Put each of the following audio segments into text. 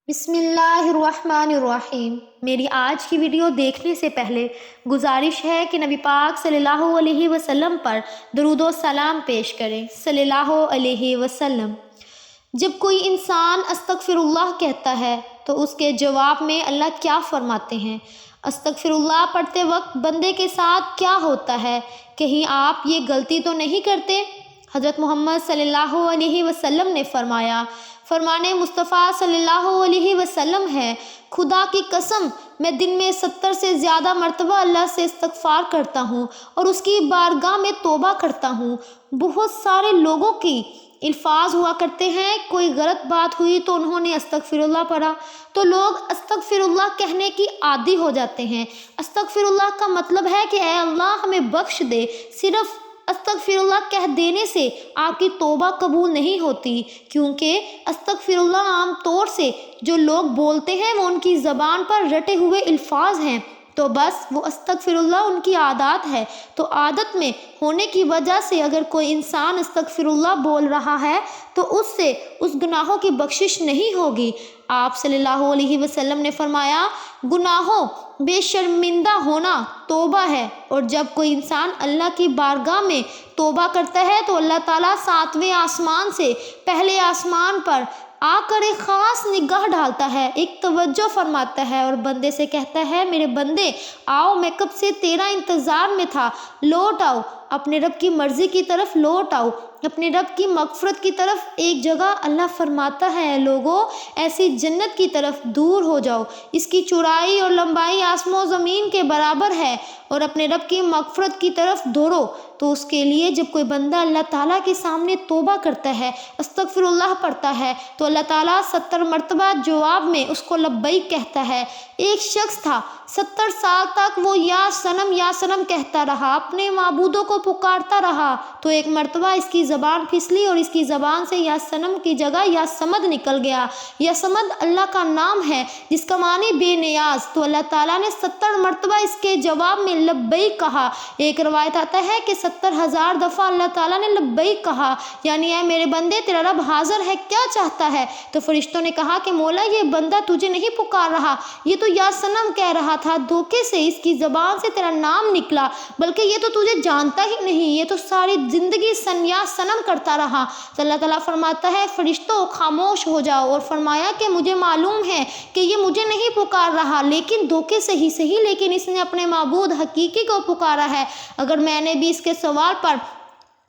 بسم اللہ الرحمن الرحیم۔ میری آج کی ویڈیو دیکھنے سے پہلے گزارش ہے کہ نبی پاک صلی اللہ علیہ وسلم پر درود و سلام پیش کریں صلی اللہ علیہ وسلم۔ جب کوئی انسان استغفر اللہ کہتا ہے تو اس کے جواب میں اللہ کیا فرماتے ہیں؟ استغفر اللہ پڑھتے وقت بندے کے ساتھ کیا ہوتا ہے؟ کہیں آپ یہ غلطی تو نہیں کرتے؟ حضرت محمد صلی اللہ علیہ وسلم نے فرمانے مصطفیٰ صلی اللہ علیہ وسلم ہے، خدا کی قسم میں دن میں 70 سے زیادہ مرتبہ اللہ سے استغفار کرتا ہوں اور اس کی بارگاہ میں توبہ کرتا ہوں۔ بہت سارے لوگوں کی الفاظ ہوا کرتے ہیں، کوئی غلط بات ہوئی تو انہوں نے استغفر اللہ پڑھا تو لوگ استغفر اللہ کہنے کی عادی ہو جاتے ہیں۔ استغفر اللہ کا مطلب ہے کہ اے اللہ ہمیں بخش دے۔ صرف استغفر اللہ کہہ دینے سے آپ کی توبہ قبول نہیں ہوتی، کیونکہ استغفر اللہ عام طور سے جو لوگ بولتے ہیں وہ ان کی زبان پر رٹے ہوئے الفاظ ہیں، تو بس وہ استغفر اللہ ان کی عادات ہے۔ تو عادت میں ہونے کی وجہ سے اگر کوئی انسان استغفر اللہ بول رہا ہے تو اس سے اس گناہوں کی بخشش نہیں ہوگی۔ آپ صلی اللہ علیہ وسلم نے فرمایا، گناہوں بے شرمندہ ہونا توبہ ہے، اور جب کوئی انسان اللہ کی بارگاہ میں توبہ کرتا ہے تو اللہ تعالیٰ 7ویں آسمان سے پہلے آسمان پر آ کر ایک خاص نگاہ ڈالتا ہے، ایک توجہ فرماتا ہے اور بندے سے کہتا ہے، میرے بندے آؤ، میں کب سے تیرا انتظار میں تھا، لوٹ آؤ، اپنے رب کی مرضی کی طرف لوٹ آؤ، اپنے رب کی مغفرت کی طرف۔ ایک جگہ اللہ فرماتا ہے، لوگوں ایسی جنت کی طرف دور ہو جاؤ، اس کی چوڑائی اور لمبائی آسمان و زمین کے برابر ہے، اور اپنے رب کی مغفرت کی طرف دوڑو۔ تو اس کے لیے جب کوئی بندہ اللہ تعالیٰ کے سامنے توبہ کرتا ہے، استغفر اللہ پڑھتا ہے، تو اللہ تعالیٰ 70 مرتبہ جواب میں اس کو لبیک کہتا ہے۔ ایک شخص تھا، 70 سال تک وہ یا سنم کہتا رہا، اپنے معبودوں کو پکارتا رہا، تو ایک مرتبہ اس کی زبان پھسلی اور اس کی زبان سے یا سنم کی جگہ یا سمد نکل گیا۔ یا سمد اللہ کا نام ہے جس کا معنی بے نیاز، تو اللہ تعالیٰ نے 70 مرتبہ اس کے جواب میں لبیک کہا۔ ایک روایت آتا ہے کہ 70,000 دفعہ اللہ تعالیٰ نے لبیک کہا، یعنی اے میرے بندے تیرا رب حاضر ہے، کیا چاہتا ہے؟ تو فرشتوں نے کہا کہ مولا، یہ بندہ تجھے نہیں پکار رہا، یہ تو یا سنم کہہ رہا تھا، دھوکے سے اس کی زبان سے تیرا نام نکلا، بلکہ یہ تو تجھے جانتا ہی نہیں، یہ تو ساری زندگی یا سنم کرتا رہا۔ تو اللہ تعالیٰ فرماتا ہے، فرشتوں خاموش ہو جاؤ، اور فرمایا کہ مجھے معلوم ہے کہ یہ مجھے نہیں پکار رہا، لیکن دھوکے سے ہی صحیح، لیکن اس نے اپنے معبود حقیقی کو پکارا ہے۔ اگر میں نے بھی اس کے سوال پر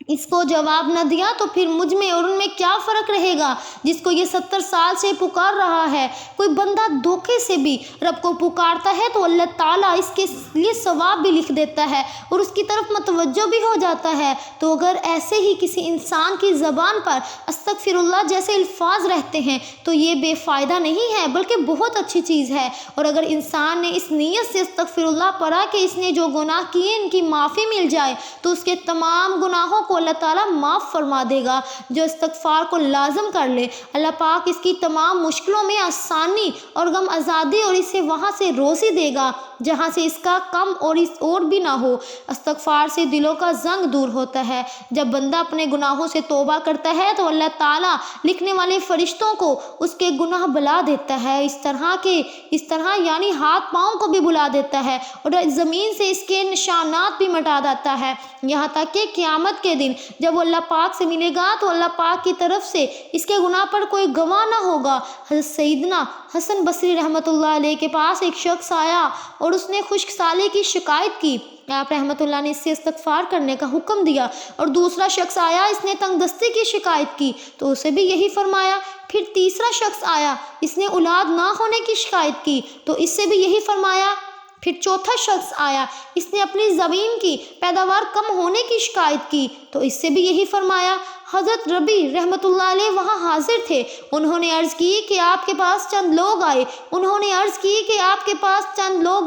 اس کو جواب نہ دیا تو پھر مجھ میں اور ان میں کیا فرق رہے گا جس کو یہ 70 سال سے پکار رہا ہے؟ کوئی بندہ دھوکے سے بھی رب کو پکارتا ہے تو اللہ تعالیٰ اس کے لیے ثواب بھی لکھ دیتا ہے اور اس کی طرف متوجہ بھی ہو جاتا ہے۔ تو اگر ایسے ہی کسی انسان کی زبان پر استغفر اللہ جیسے الفاظ رہتے ہیں تو یہ بے فائدہ نہیں ہے بلکہ بہت اچھی چیز ہے، اور اگر انسان نے اس نیت سے استغفر اللہ پڑھا کہ اس نے جو گناہ کیے ان کی معافی مل جائے تو اس کے تمام گناہوں کو اللہ تعالیٰ معاف فرما دے گا۔ جو استغفار کو لازم کر لے، اللہ پاک اس کی تمام مشکلوں میں آسانی اور غم آزادی اور اسے وہاں سے روزی دے گا جہاں سے اس کا کم اور بھی نہ ہو۔ استغفار سے دلوں کا زنگ دور ہوتا ہے۔ جب بندہ اپنے گناہوں سے توبہ کرتا ہے تو اللہ تعالیٰ لکھنے والے فرشتوں کو اس کے گناہ بلا دیتا ہے، اس طرح یعنی ہاتھ پاؤں کو بھی بلا دیتا ہے، اور زمین سے اس کے نشانات بھی مٹا دیتا ہے، یہاں تک کہ قیامت کے دن جب وہ اللہ پاک سے ملے گا تو اللہ پاک کی طرف سے اس کے گناہ پر کوئی گواہ نہ ہوگا۔ حضرت سیدنا حسن بصری رحمۃ اللہ علیہ کے پاس ایک شخص آیا اور اس نے خشک سالی کی شکایت کی۔ آپ رحمۃ اللہ نے اس سے استغفار کرنے کا حکم دیا، اور دوسرا شخص آیا، اس نے تنگ دستی کی شکایت کی تو اسے بھی یہی فرمایا۔ پھر تیسرا شخص آیا، اس نے اولاد نہ ہونے کی شکایت کی تو اس سے بھی یہی فرمایا۔ پھر چوتھا شخص آیا، اس نے اپنی زمین کی پیداوار کم ہونے کی شکایت کی تو اس سے بھی یہی فرمایا۔ حضرت ربی رحمۃ اللہ علیہ وہاں حاضر تھے، انہوں نے عرض کی کہ آپ کے پاس چند لوگ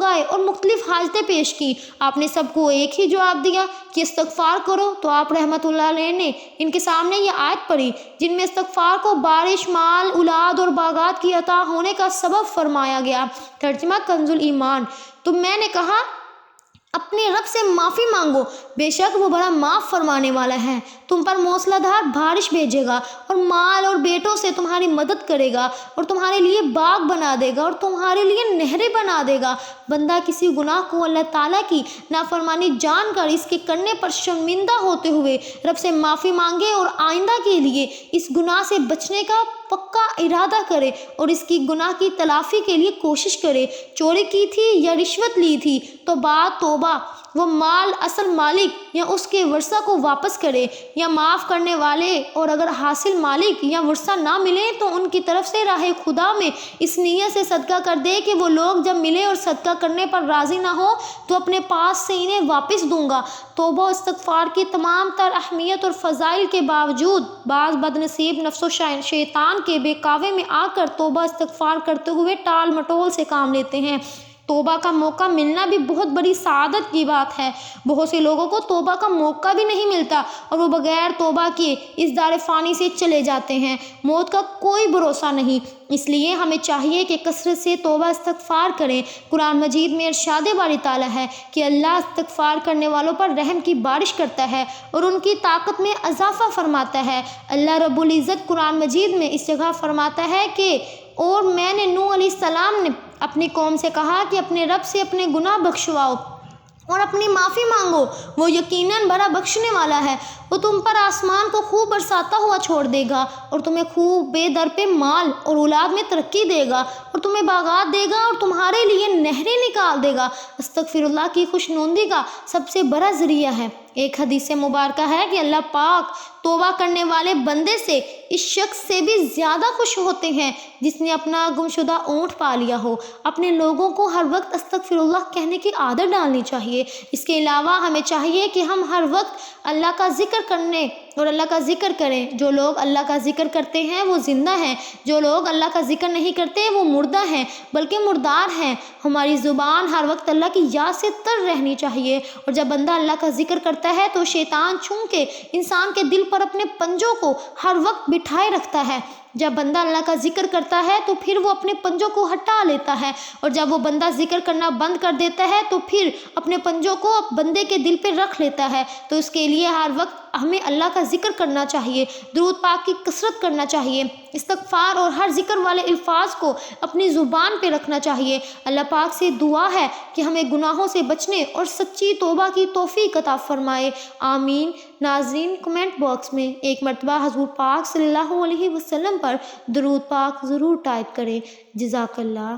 آئے اور مختلف حاجتیں پیش کی، آپ نے سب کو ایک ہی جواب دیا کہ استغفار کرو۔ تو آپ رحمۃ اللہ علیہ نے ان کے سامنے یہ آیت پڑھی جن میں استغفار کو بارش، مال، اولاد اور باغات کی عطا ہونے کا سبب فرمایا گیا۔ ترجمہ کنز الایمان۔ تو میں نے کہا اپنے رب سے معافی مانگو، بے شک وہ بڑا معاف فرمانے والا ہے۔ تم پر موسلا دھار بارش بھیجے گا اور مال اور بیٹوں سے تمہاری مدد کرے گا اور تمہارے لیے باغ بنا دے گا اور تمہارے لیے نہریں بنا دے گا۔ بندہ کسی گناہ کو اللہ تعالیٰ کی نافرمانی جان کر اس کے کرنے پر شرمندہ ہوتے ہوئے رب سے معافی مانگے اور آئندہ کے لیے اس گناہ سے بچنے کا پکا ارادہ کرے اور اس کی گناہ کی تلافی کے لیے کوشش کرے۔ چوری کی تھی یا رشوت لی تھی تو بعد توبہ وہ مال اصل مالک یا اس کے ورثہ کو واپس کرے یا معاف کرنے والے، اور اگر حاصل مالک یا ورثہ نہ ملے تو ان کی طرف سے راہ خدا میں اس نیت سے صدقہ کر دے کہ وہ لوگ جب ملے اور صدقہ کرنے پر راضی نہ ہو تو اپنے پاس سے انہیں واپس دوں گا۔ توبہ و استغفار کی تمام تر اہمیت اور فضائل کے باوجود بعض بد نصیب نفس و شیطان کے بہکاوے میں آ کر توبہ استغفار کرتے ہوئے ٹال مٹول سے کام لیتے ہیں۔ توبہ کا موقع ملنا بھی بہت بڑی سعادت کی بات ہے۔ بہت سے لوگوں کو توبہ کا موقع بھی نہیں ملتا اور وہ بغیر توبہ کیے اس دار فانی سے چلے جاتے ہیں۔ موت کا کوئی بھروسہ نہیں، اس لیے ہمیں چاہیے کہ کثرت سے توبہ استغفار کریں۔ قرآن مجید میں ارشاد باری تعالیٰ ہے کہ اللہ استغفار کرنے والوں پر رحم کی بارش کرتا ہے اور ان کی طاقت میں اضافہ فرماتا ہے۔ اللہ رب العزت قرآن مجید میں اس جگہ فرماتا ہے کہ اور میں نے نوح علیہ السلام نے اپنی قوم سے کہا کہ اپنے رب سے اپنے گناہ بخشواؤ اور اپنی معافی مانگو، وہ یقیناً بڑا بخشنے والا ہے۔ وہ تم پر آسمان کو خوب برساتا ہوا چھوڑ دے گا اور تمہیں خوب بے در پہ مال اور اولاد میں ترقی دے گا اور تمہیں باغات دے گا اور تمہارے لیے نہریں نکال دے گا۔ استغفر اللہ کی خوشنودی کا سب سے بڑا ذریعہ ہے۔ ایک حدیث مبارکہ ہے کہ اللہ پاک توبہ کرنے والے بندے سے اس شخص سے بھی زیادہ خوش ہوتے ہیں جس نے اپنا گمشدہ اونٹ پا لیا ہو۔ اپنے لوگوں کو ہر وقت استغفر اللہ کہنے کی عادت ڈالنی چاہیے۔ اس کے علاوہ ہمیں چاہیے کہ ہم ہر وقت اللہ کا ذکر کرنے اور اللہ کا ذکر کریں۔ جو لوگ اللہ کا ذکر کرتے ہیں وہ زندہ ہیں، جو لوگ اللہ کا ذکر نہیں کرتے وہ مردہ ہیں بلکہ مردار ہیں۔ ہماری زبان ہر وقت اللہ کی یاد سے تر رہنی چاہیے، اور جب بندہ اللہ کا ذکر کرتا ہے تو شیطان چونکہ انسان کے دل پر اپنے پنجوں کو ہر وقت بٹھائے رکھتا ہے۔ جب بندہ اللہ کا ذکر کرتا ہے تو پھر وہ اپنے پنجوں کو ہٹا لیتا ہے، اور جب وہ بندہ ذکر کرنا بند کر دیتا ہے تو پھر اپنے پنجوں کو بندے کے دل پہ رکھ لیتا ہے۔ تو اس کے لیے ہر وقت ہمیں اللہ کا ذکر کرنا چاہیے، درود پاک کی کثرت کرنا چاہیے، استغفار اور ہر ذکر والے الفاظ کو اپنی زبان پہ رکھنا چاہیے۔ اللہ پاک سے دعا ہے کہ ہمیں گناہوں سے بچنے اور سچی توبہ کی توفیق عطا فرمائے، آمین۔ ناظرین، کمنٹ باکس میں ایک مرتبہ حضور پاک صلی اللہ علیہ وسلم پر درود پاک ضرور ٹائپ کریں۔ جزاک اللہ۔